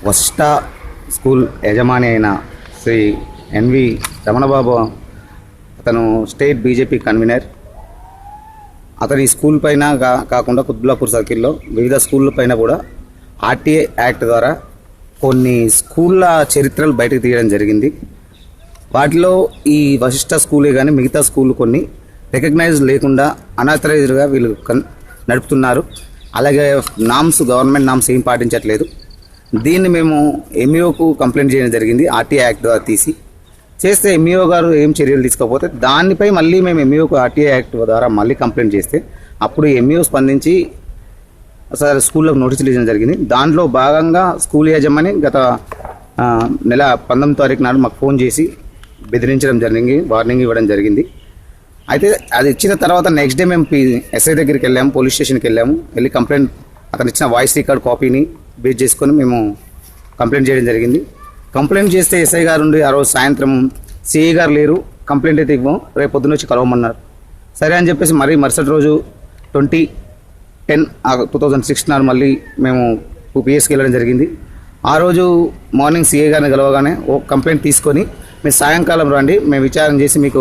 Vasishta school యజమాని అయిన Shri N V Ramana Babu, అతను స్టేట్ బీజేపీ కన్వీనర్. అతని స్కూల్ పైన కాకుండా కుత్బుల్లాపూర్ సర్కిల్లో వివిధ స్కూళ్ళ పైన కూడా ఆర్టీఏ యాక్ట్ ద్వారా కొన్ని స్కూళ్ళ చరిత్రలు బయటకు తీయడం జరిగింది. వాటిలో ఈ వశిష్ట స్కూలే కానీ మిగతా స్కూళ్ళు కొన్ని రికగ్నైజ్ లేకుండా అనాథరైజ్డ్గా వీళ్ళు నడుపుతున్నారు. అలాగే గవర్నమెంట్ నామ్స్ ఏం పాటించట్లేదు. దీన్ని మేము ఎంఈఓకు కంప్లైంట్ చేయడం జరిగింది. ఆర్టీఏ యాక్ట్ ద్వారా చేస్తే ఎంఈఓ గారు ఏం చర్యలు తీసుకోకపోతే దానిపై మళ్ళీ మేము ఎంఈఓకు ఆర్టీఏ యాక్ట్ ద్వారా మళ్ళీ కంప్లైంట్ చేస్తే అప్పుడు ఎంఈఓ స్పందించి సార్ స్కూల్లోకి నోటీసులు ఇవ్వడం జరిగింది. దాంట్లో భాగంగా స్కూల్ యాజమాని గత నెల 19వ తారీఖు నాడు మాకు ఫోన్ చేసి బెదిరించడం జరిగింది, వార్నింగ్ ఇవ్వడం జరిగింది. అయితే అది ఇచ్చిన తర్వాత నెక్స్ట్ డే మేము ఎస్ఐ దగ్గరికి వెళ్ళాము, పోలీస్ స్టేషన్కి వెళ్ళి కంప్లైంట్ అతను ఇచ్చిన వాయిస్ రికార్డ్ కాపీని బేస్ చేసుకొని మేము కంప్లైంట్ చేయడం జరిగింది. కంప్లైంట్ చేస్తే ఎస్ఐ గారు ఉండి ఆ రోజు సాయంత్రం సిఐ గారు లేరు, కంప్లైంట్ అయితే ఇవ్వం, రేపు పొద్దున్న వచ్చి కలవమన్నారు. సరే అని చెప్పేసి మరుసటి రోజు 20/10/2006 నాడు మళ్ళీ మేము పిఎస్కి వెళ్ళడం జరిగింది. ఆ రోజు మార్నింగ్ సిఐ గారిని కలవగానే ఓ కంప్లైంట్ తీసుకొని మీరు సాయంకాలం రండి, మేము విచారణ చేసి మీకు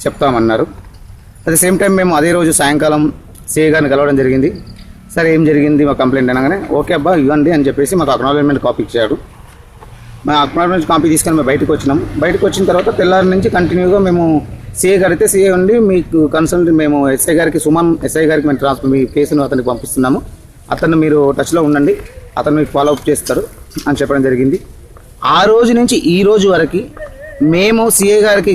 చెప్తామన్నారు. అట్ ద సేమ్ టైం మేము అదే రోజు సాయంకాలం సిఐ గారిని కలవడం జరిగింది. సరే ఏం జరిగింది మా కంప్లైంట్ అనగానే ఓకే అబ్బా ఇవ్వండి అని చెప్పేసి మాకు అక్నాలజ్మెంట్ కాపీ ఇచ్చాడు. మా అక్నాలజ్మెంట్ కాపీ తీసుకొని మేము బయటకు వచ్చినాం. బయటకు వచ్చిన తర్వాత తెల్లారి నుంచి కంటిన్యూగా మేము సిఐ గారు అయితే సిఐ ఉండి మీకు కన్సల్ట్ మేము ఎస్ఐ గారికి ఎస్ఐ గారికి మేము ట్రాన్స్ఫర్ మీ కేసును అతనికి పంపిస్తున్నాము, అతను మీరు టచ్లో ఉండండి, అతను మీకు ఫాలోఅప్ చేస్తారు అని చెప్పడం జరిగింది. ఆ రోజు నుంచి ఈ రోజు వరకు మేము సిఐ గారికి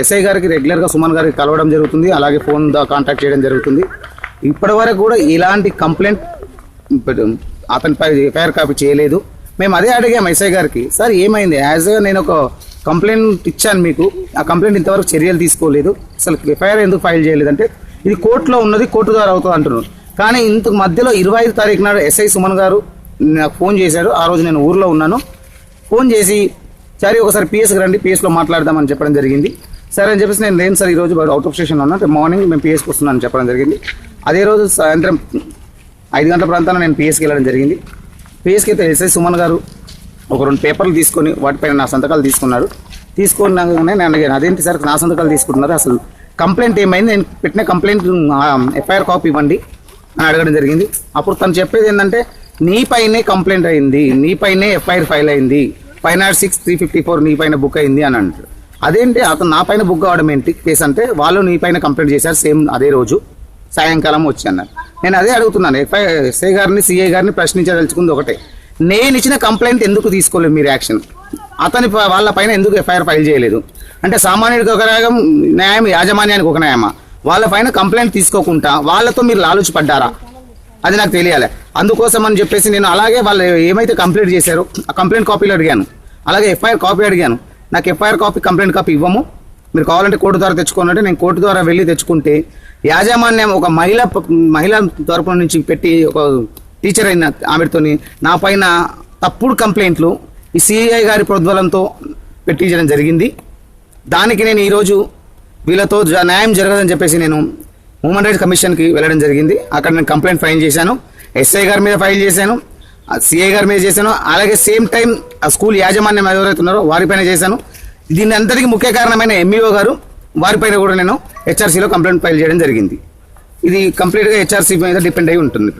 ఎస్ఐ గారికి రెగ్యులర్గా సుమన్ గారికి కలవడం జరుగుతుంది, అలాగే ఫోన్ కాంటాక్ట్ చేయడం జరుగుతుంది. ఇప్పటి వరకు కూడా ఇలాంటి కంప్లైంట్ అతనిపై ఎఫ్ఐఆర్ కాపీ చేయలేదు. మేము అదే అడిగాము ఎస్ఐ గారికి, సార్ ఏమైంది, నేను ఒక కంప్లైంట్ ఇచ్చాను మీకు, ఆ కంప్లైంట్ ఇంతవరకు చర్యలు తీసుకోలేదు, అసలు ఎఫ్ఐఆర్ ఎందుకు ఫైల్ చేయలేదంటే ఇది కోర్టులో ఉన్నది, కోర్టు ద్వారా అవుతుంది అంటున్నారు. కానీ ఇంతకు మధ్యలో 25వ తారీఖు నాడు ఎస్ఐ సుమన్ గారు నాకు ఫోన్ చేశారు. ఆ రోజు నేను ఊర్లో ఉన్నాను. ఫోన్ చేసి సరే ఒకసారి పిఎస్కి రండి, పిఎస్లో మాట్లాడదామని చెప్పడం జరిగింది. సరే అని చెప్పేసి నేను లేను సార్ ఈరోజు అవుట్ ఆఫ్ స్టేషన్లో ఉన్నా, మార్నింగ్ మేము పిఎస్కి వస్తున్నాను చెప్పడం జరిగింది. అదే రోజు సాయంత్రం 5 గంటల ప్రాంతాల్లో నేను పిఎస్కి వెళ్ళడం జరిగింది. పిఎస్కి అయితే ఎస్ఐ సుమన్ గారు ఒక 2 పేపర్లు తీసుకొని వాటిపైన నా సంతకాలు తీసుకున్నారు. తీసుకున్నాగానే నేను అడిగాను, అదేంటి సార్ నా సంతకాలు తీసుకుంటున్నారు, అసలు కంప్లైంట్ ఏమైంది, నేను పెట్టిన కంప్లైంట్ ఎఫ్ఐఆర్ కాపీ ఇవ్వండి అని అడగడం జరిగింది. అప్పుడు తను చెప్పేది ఏంటంటే నీపైనే కంప్లైంట్ అయింది, నీపైనే ఎఫ్ఐఆర్ ఫైల్ అయింది, 506/354 నీపైన బుక్ అయింది అని అంటారు. అదేంటి అతను నా పైన బుక్ కావడం ఏంటి కేసు అంటే వాళ్ళు నీపైన కంప్లైంట్ చేశారు సేమ్ అదే రోజు సాయంకాలం వచ్చి అన్నారు. నేను అదే అడుగుతున్నాను, ఎస్ఐ గారిని సిఐ గారిని ప్రశ్నించదలుచుకుంది ఒకటే, నేను ఇచ్చిన కంప్లైంట్ ఎందుకు తీసుకోలేదు మీరు యాక్షన్, అతని వాళ్ళ పైన ఎందుకు ఎఫ్ఐఆర్ ఫైల్ చేయలేదు అంటే సామాన్యుడికి ఒక న్యాయం, యాజమాన్యానికి ఒక న్యాయమా? వాళ్ళ పైన కంప్లైంట్ తీసుకోకుండా వాళ్ళతో మీరు లాలుచి పడ్డారా, అది నాకు తెలియాలి. అందుకోసం అని చెప్పేసి నేను అలాగే వాళ్ళు ఏమైతే కంప్లైంట్ చేశారో ఆ కంప్లైంట్ కాపీలు అడిగాను, అలాగే ఎఫ్ఐఆర్ కాపీ అడిగాను. నాకు ఎఫ్ఐఆర్ కాపీ కంప్లైంట్ కాపీ ఇవ్వము, మీరు కావాలంటే కోర్టు ద్వారా తెచ్చుకోనంటే నేను కోర్టు ద్వారా వెళ్ళి తెచ్చుకుంటే యాజమాన్యం ఒక మహిళ తరపున నుంచి పెట్టి ఒక టీచర్ అయిన ఆమెతోని నా పైన తప్పుడు కంప్లైంట్లు ఈ సిఐ గారి ప్రోద్బలంతో పెట్టించడం జరిగింది. దానికి నేను ఈరోజు వీళ్ళతో న్యాయం జరగదని చెప్పేసి నేను హ్యూమన్ రైట్స్ కమిషన్కి వెళ్ళడం జరిగింది. అక్కడ నేను కంప్లైంట్ ఫైల్ చేశాను, ఎస్ఐ గారి మీద ఫైల్ చేశాను, సిఐ గారి మీద చేశాను, అలాగే సేమ్ టైం ఆ స్కూల్ యాజమాన్యం ఎవరైతే ఉన్నారో వారిపైన చేశాను. దీని అంతటికి ముఖ్య కారణమైన ఎంఈఓ గారు వారిపైన కూడా నేను హెచ్ఆర్సీలో కంప్లైంట్ ఫైల్ చేయడం జరిగింది. ఇది కంప్లీట్గా హెచ్ఆర్సీ మీద డిపెండ్ అయి ఉంటుంది.